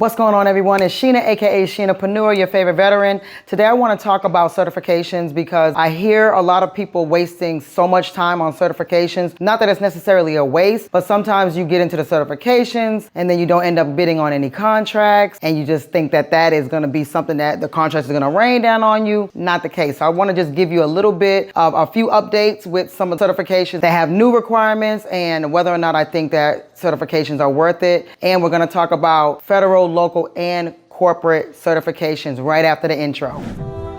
What's going on, everyone? It's Sheena, aka Sheenapreneur, your favorite veteran. Today I want to talk about certifications because I hear a lot of people wasting so much time on certifications. Not that it's necessarily a waste, but sometimes you get into the certifications and then you don't end up bidding on any contracts and you just think that that is going to be something that the contract is going to rain down on you. Not the case. So I want to just give you a little bit of a few updates with some of the certifications that have new requirements and whether or not I think that certifications are worth it. And we're going to talk about federal, local, and corporate certifications right after the intro.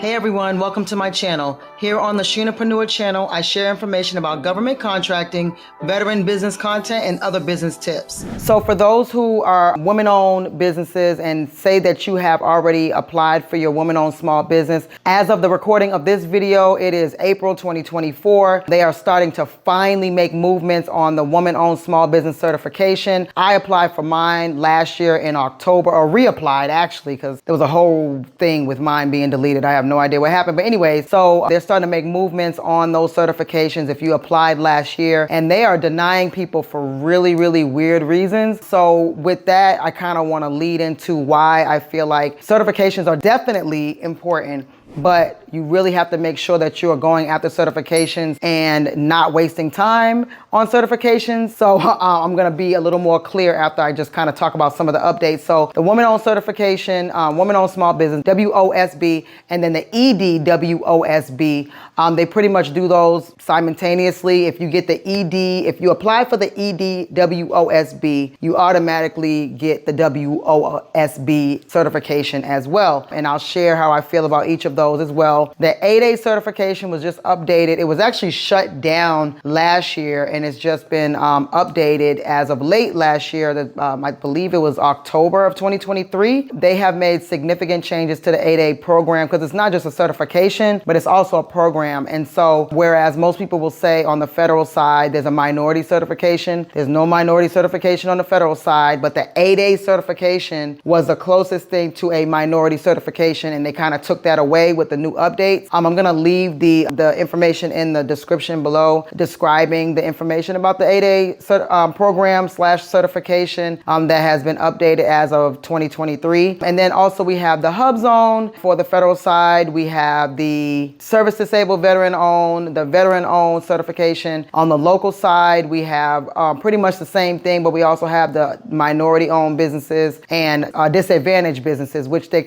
Hey everyone, welcome to my channel. Here on the Sheenapreneur channel, I share information about government contracting, veteran business content, and other business tips. So for those who are women-owned businesses and say that you have already applied for your woman-owned small business, as of the recording of this video, it is April 2024. They are starting to finally make movements on the woman-owned small business certification. I applied for mine last year in October, or reapplied actually, because there was a whole thing with mine being deleted. I have no idea what happened. But anyway, so they're starting to make movements on those certifications if you applied last year, and they are denying people for really, really weird reasons. So with that, I kind of want to lead into why I feel like certifications are definitely important, but you really have to make sure that you are going after certifications and not wasting time on certifications. So I'm going to be a little more clear after I just kind of talk about some of the updates. So the woman-owned certification, woman-owned small business, WOSB, and then the EDWOSB, they pretty much do those simultaneously. If you get the if you apply for the EDWOSB, you automatically get the WOSB certification as well. And I'll share how I feel about each of those as well. The 8A certification was just updated. It was actually shut down last year and it's just been updated as of late last year. I believe it was October of 2023. They have made significant changes to the 8A program because it's not just a certification, but it's also a program. And so whereas most people will say on the federal side, there's a minority certification, there's no minority certification on the federal side, but the 8A certification was the closest thing to a minority certification, and they kind of took that away with the new updates. I'm going to leave the information in the description below describing the information about the 8A program / certification that has been updated as of 2023. And then also we have the hub zone for the federal side. We have the service disabled veteran owned, the veteran owned certification. On the local side, we have pretty much the same thing, but we also have the minority owned businesses and disadvantaged businesses, which they're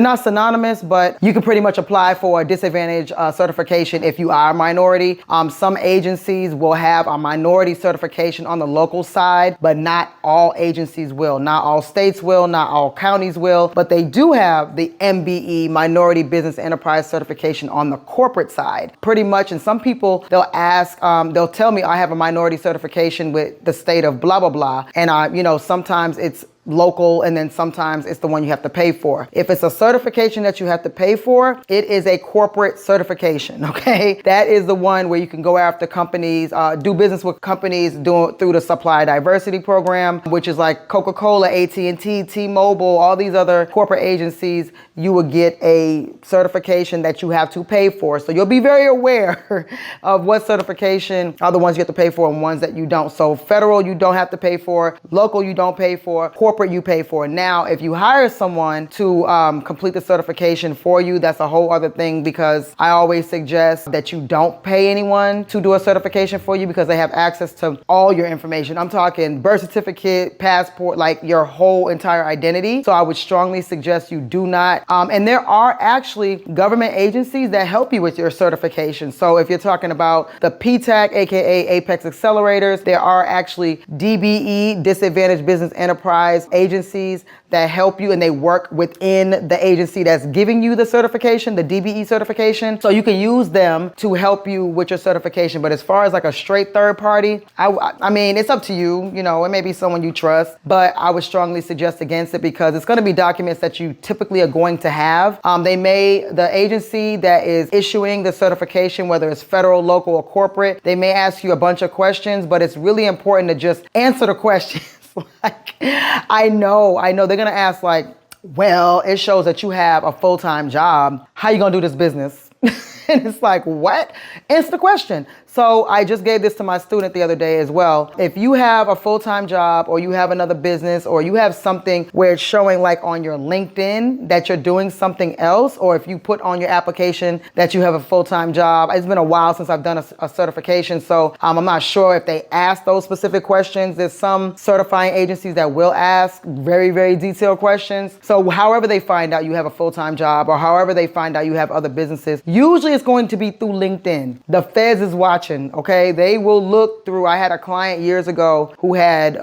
not synonymous, but you can pretty much apply for a disadvantage certification if you are a minority. Some agencies will have a minority certification on the local side, but not all agencies will. Not all states will, not all counties will, but they do have the MBE, Minority Business Enterprise Certification, on the corporate side. Pretty much, and some people, they'll ask, they'll tell me I have a minority certification with the state of blah, blah, blah. And sometimes it's local, and then sometimes it's the one you have to pay for. If it's a certification that you have to pay for, it is a corporate certification, okay? That is the one where you can go after companies, do business with companies through the Supply Diversity Program, which is like Coca-Cola, AT&T, T-Mobile, all these other corporate agencies. You will get a certification that you have to pay for. So you'll be very aware of what certification are the ones you have to pay for and ones that you don't. So federal, you don't have to pay for. Local, you don't pay for. Corporate, you pay for. Now, if you hire someone to complete the certification for you, that's a whole other thing, because I always suggest that you don't pay anyone to do a certification for you because they have access to all your information. I'm talking birth certificate, passport, like your whole entire identity. So I would strongly suggest you do not. And there are actually government agencies that help you with your certification. So if you're talking about the PTAC, aka Apex Accelerators, there are actually DBE, Disadvantaged Business Enterprise agencies that help you, and they work within the agency that's giving you the certification, the DBE certification. So you can use them to help you with your certification. But as far as like a straight third party, I mean, it's up to you. It may be someone you trust, but I would strongly suggest against it because it's going to be documents that you typically are going to have. The agency that is issuing the certification, whether it's federal, local, or corporate, they may ask you a bunch of questions, but it's really important to just answer the questions. Like, I know they're going to ask like, well, it shows that you have a full-time job. How you going to do this business? And it's like, what? Answer the question. So I just gave this to my student the other day as well. If you have a full-time job or you have another business or you have something where it's showing like on your LinkedIn that you're doing something else, or if you put on your application that you have a full-time job, it's been a while since I've done a certification, so I'm not sure if they ask those specific questions. There's some certifying agencies that will ask very, very detailed questions. So however they find out you have a full-time job or however they find out you have other businesses, usually it's going to be through LinkedIn. The feds is watching, okay? They will look through. I had a client years ago who had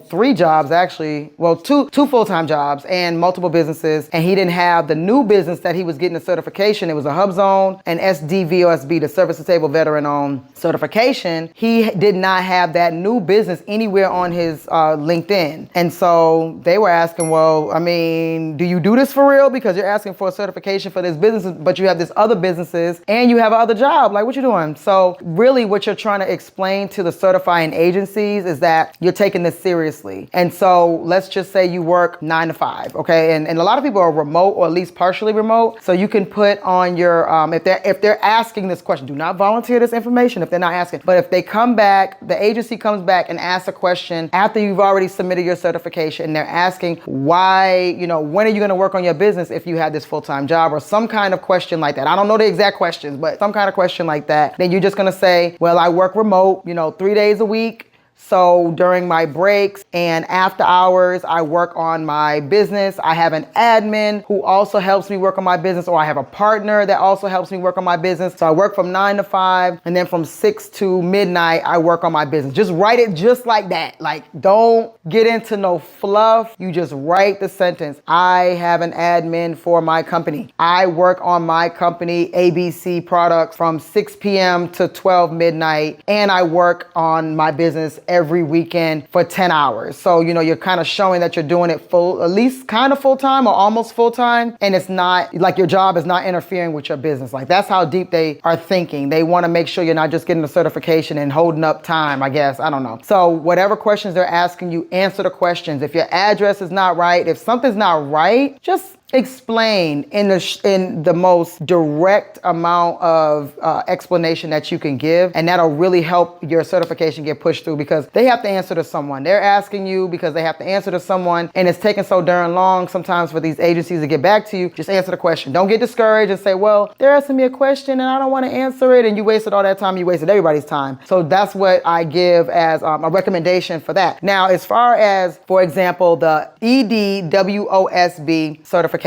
three jobs actually. Well, two full-time jobs and multiple businesses, and he didn't have the new business that he was getting a certification. It was a HubZone and SDVOSB, the Service Disabled Veteran Owned certification. He did not have that new business anywhere on his LinkedIn. And so they were asking, well, I mean, do you do this for real? Because you're asking for a certification for this business, but you have this other businesses and you have another job. Like, what you doing? So really what you're trying to explain to the certifying agencies is that you're taking this seriously. And so let's just say you work 9 to 5, okay? And a lot of people are remote or at least partially remote. So you can put on your, if they're asking this question, do not volunteer this information if they're not asking. But if they come back, the agency comes back and asks a question after you've already submitted your certification, and they're asking why, when are you gonna work on your business if you had this full-time job, or some kind of question like that. I don't know the exact questions, but some kind of question like that. Then you're just gonna say, well, I work remote, 3 days a week. So during my breaks and after hours, I work on my business. I have an admin who also helps me work on my business, or I have a partner that also helps me work on my business. So I work from 9 to 5, and then from 6 to midnight, I work on my business. Just write it just like that. Like, don't get into no fluff. You just write the sentence. I have an admin for my company. I work on my company ABC products from 6 p.m. to 12 midnight, and I work on my business every weekend for 10 hours. So, you're kind of showing that you're doing it at least kind of full time or almost full time. And it's not like your job is not interfering with your business. Like, that's how deep they are thinking. They want to make sure you're not just getting a certification and holding up time, I guess. I don't know. So whatever questions they're asking you, answer the questions. If your address is not right, if something's not right, just explain in the most direct amount of explanation that you can give, and that'll really help your certification get pushed through, because they have to answer to someone. They're asking you because they have to answer to someone, and it's taking so darn long sometimes for these agencies to get back to you. Just answer the question. Don't get discouraged and say, well, they're asking me a question and I don't want to answer it, and you wasted all that time. You wasted everybody's time. So that's what I give as a recommendation for that. Now, as far as, for example, the EDWOSB certification.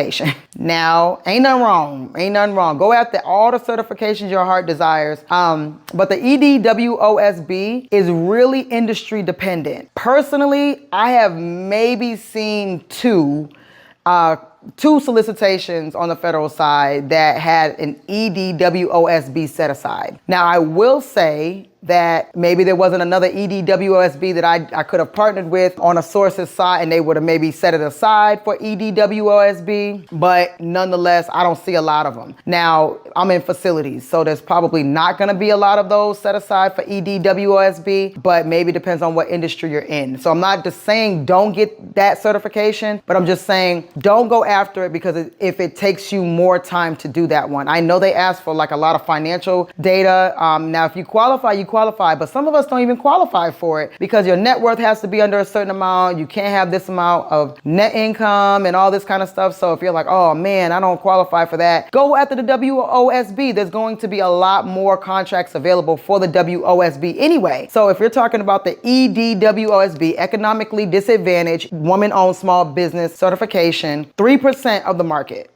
Now, ain't nothing wrong. Go after all the certifications your heart desires. But the EDWOSB is really industry dependent. Personally, I have maybe seen two solicitations on the federal side that had an EDWOSB set aside. Now, I will say that maybe there wasn't another EDWOSB that I could have partnered with on a source's side, and they would have maybe set it aside for EDWOSB, but nonetheless, I don't see a lot of them. Now, I'm in facilities, so there's probably not gonna be a lot of those set aside for EDWOSB, but maybe depends on what industry you're in. So I'm not just saying don't get that certification, but I'm just saying don't go after it, because if it takes you more time to do that one. I know they ask for like a lot of financial data. Now, if you qualify, you qualify, but some of us don't even qualify for it because your net worth has to be under a certain amount. You can't have this amount of net income and all this kind of stuff. So if you're like, oh man, I don't qualify for that, go after the WOSB. There's going to be a lot more contracts available for the WOSB anyway. So if you're talking about the EDWOSB, economically disadvantaged woman-owned small business certification, 3% of the market.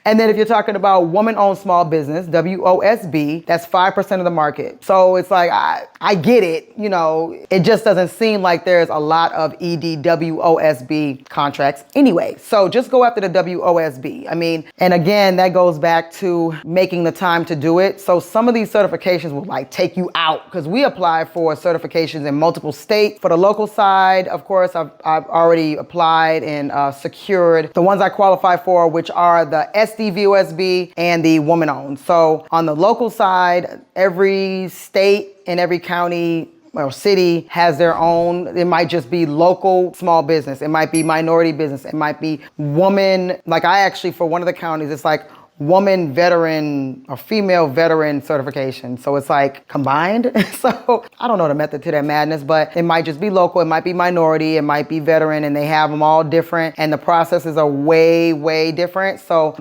And then if you're talking about woman-owned small business, WOSB, that's 5% of the market. So it's like, I get it, it just doesn't seem like there's a lot of EDWOSB contracts anyway. So just go after the WOSB. I mean, and again, that goes back to making the time to do it. So some of these certifications will like take you out, because we apply for certifications in multiple states. For the local side, of course, I've already applied and secured the ones I qualify for, which are the SDVOSB and the woman-owned. So on the local side, every state and every county or city has their own. It might just be local small business. It might be minority business. It might be woman. Like I actually, for one of the counties, it's like woman veteran or female veteran certification. So it's like combined. So I don't know the method to that madness, but it might just be local. It might be minority. It might be veteran, and they have them all different. And the processes are way, way different. So,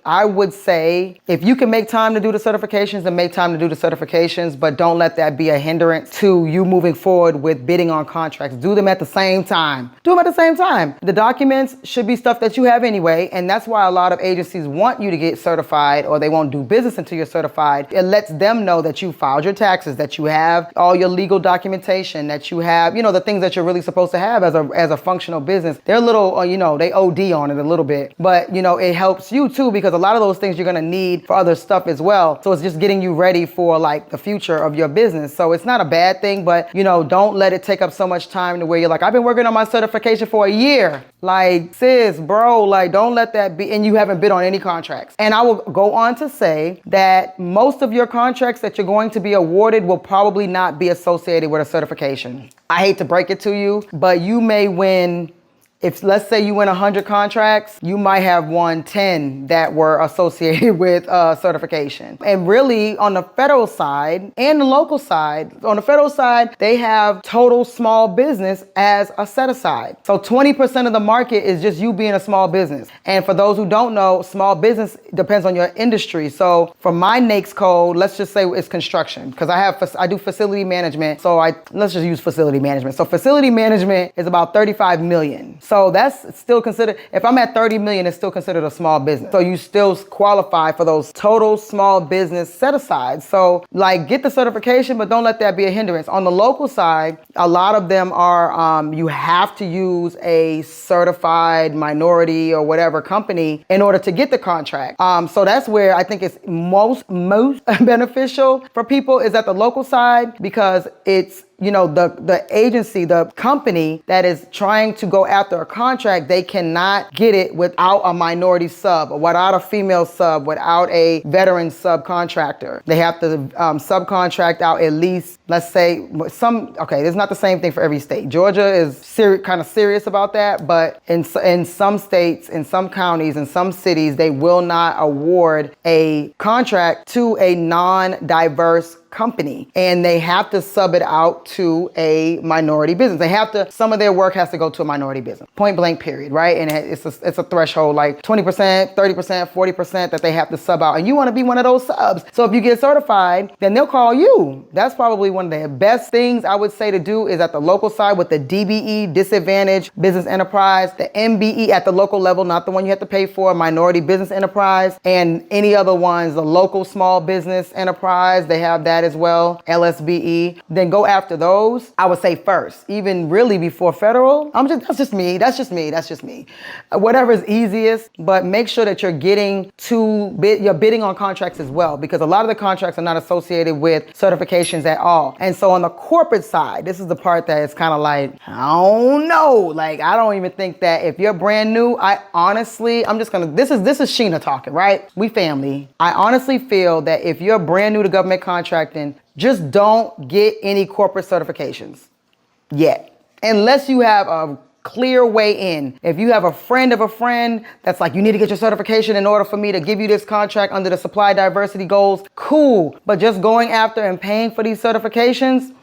I would say if you can make time to do the certifications, then make time to do the certifications, but don't let that be a hindrance to you moving forward with bidding on contracts. Do them at the same time. Do them at the same time. The documents should be stuff that you have anyway, and that's why a lot of agencies want you to get certified, or they won't do business until you're certified. It lets them know that you filed your taxes, that you have all your legal documentation, that you have, the things that you're really supposed to have as a functional business. They're a little, they OD on it a little bit, but it helps you too, because a lot of those things you're going to need for other stuff as well. So it's just getting you ready for like the future of your business. So it's not a bad thing, but don't let it take up so much time to where you're like, I've been working on my certification for a year. Like, sis, bro, like, don't let that be, and you haven't bid on any contracts. And I will go on to say that most of your contracts that you're going to be awarded will probably not be associated with a certification. I hate to break it to you, but you may win. If let's say you win 100 contracts, you might have won 10 that were associated with certification. And really on the federal side and the local side, on the federal side, they have total small business as a set aside. So 20% of the market is just you being a small business. And for those who don't know, small business depends on your industry. So for my NAICS code, let's just say it's construction, because I do facility management. So let's just use facility management. So facility management is about 35 million. So that's still considered, if I'm at 30 million, it's still considered a small business. So you still qualify for those total small business set asides. So like get the certification, but don't let that be a hindrance. On the local side, a lot of them are, you have to use a certified minority or whatever company in order to get the contract. So that's where I think it's most beneficial for people is at the local side, because it's, the agency, the company that is trying to go after a contract, they cannot get it without a minority sub, or without a female sub, without a veteran subcontractor. They have to subcontract out at least, let's say, it's not the same thing for every state. Georgia is kind of serious about that, but in some states, in some counties, in some cities, they will not award a contract to a non-diverse company, and they have to sub it out to a minority business. Some of their work has to go to a minority business, point blank period, right? And it's a threshold like 20%, 30%, 40% that they have to sub out, and you want to be one of those subs. So if you get certified, then they'll call you. That's probably one of the best things I would say to do is at the local side with the DBE, disadvantaged business enterprise, the MBE at the local level, not the one you have to pay for, minority business enterprise, and any other ones, the local small business enterprise, they have that as well, LSBE. Then go after those, I would say first, even really before federal. That's just me. Whatever is easiest, but make sure that you're you're bidding on contracts as well, because a lot of the contracts are not associated with certifications at all. And so on the corporate side, this is the part that is kind of like, I don't know. Like, I don't even think that if you're brand new, this is Sheena talking, right? We family. I honestly feel that if you're brand new to government contracting, just don't get any corporate certifications yet, unless you have a clear way in. If you have a friend of a friend that's like, you need to get your certification in order for me to give you this contract under the supply diversity goals, cool. But just going after and paying for these certifications,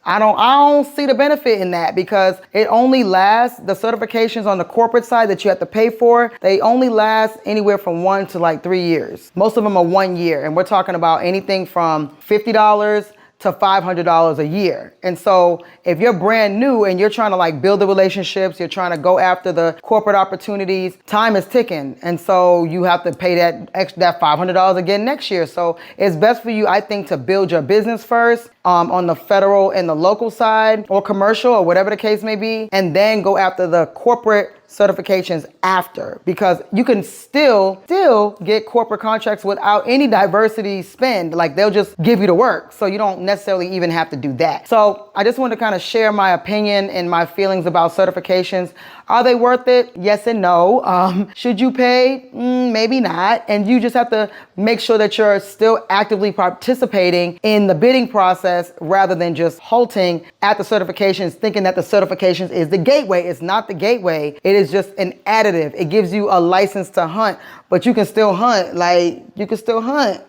I don't see the benefit in that, because it only lasts, the certifications on the corporate side that you have to pay for, they only last anywhere from 1 to like 3 years. Most of them are 1 year, and we're talking about anything from $50 to $500 a year. And so if you're brand new and you're trying to like build the relationships, you're trying to go after the corporate opportunities, time is ticking. And so you have to pay that $500 again next year. So it's best for you, I think, to build your business first on the federal and the local side, or commercial, or whatever the case may be, and then go after the corporate certifications after, because you can still get corporate contracts without any diversity spend. Like, they'll just give you the work, so you don't necessarily even have to do that. So I just want to kind of share my opinion and my feelings about certifications. Are they worth it? Yes and no. Should you pay? Maybe not. And you just have to make sure that you're still actively participating in the bidding process, rather than just halting at the certifications, thinking that the certifications is the gateway. It's not the gateway. It is just an additive. It gives you a license to hunt, but you can still hunt. Like, you can still hunt.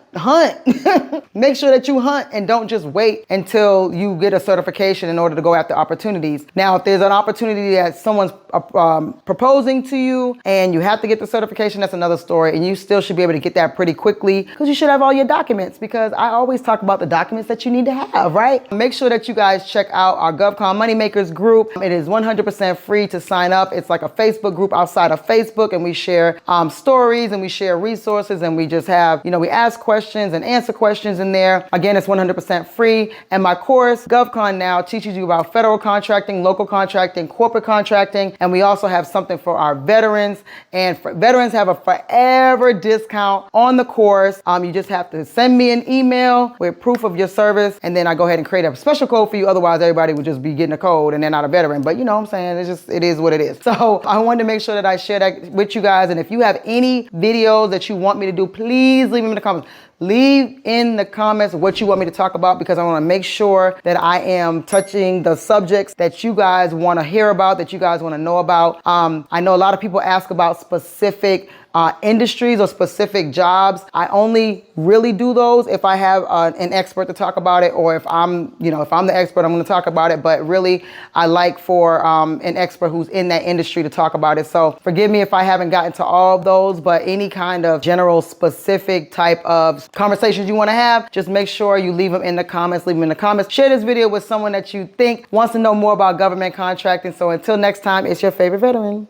Make sure that you hunt and don't just wait until you get a certification in order to go after opportunities. Now, if there's an opportunity that someone's proposing to you and you have to get the certification, that's another story, and you still should be able to get that pretty quickly because you should have all your documents, because I always talk about the documents that you need to have, right? Make sure that you guys check out our GovCon Moneymakers group. It is 100% free to sign up. It's like a Facebook group outside of Facebook, and we share stories and we share resources, and we just have, we ask questions and answer questions in there. Again, it's 100% free. And my course, GovCon Now, teaches you about federal contracting, local contracting, corporate contracting. And we also have something for our veterans. And veterans have a forever discount on the course. You just have to send me an email with proof of your service, and then I go ahead and create a special code for you. Otherwise, everybody would just be getting a code and they're not a veteran. But you know what I'm saying? It is what it is. So I wanted to make sure that I share that with you guys. And if you have any videos that you want me to do, please leave them in the comments. Leave in the comments what you want me to talk about, because I want to make sure that I am touching the subjects that you guys want to hear about, that you guys want to know about. I know a lot of people ask about specific industries or specific jobs. I only really do those if I have an expert to talk about it, or if I'm the expert, I'm going to talk about it. But really, I like for an expert who's in that industry to talk about it. So forgive me if I haven't gotten to all of those, but any kind of general specific type of conversations you want to have, just make sure you leave them in the comments. Leave them in the comments. Share this video with someone that you think wants to know more about government contracting. So until next time, it's your favorite veteran.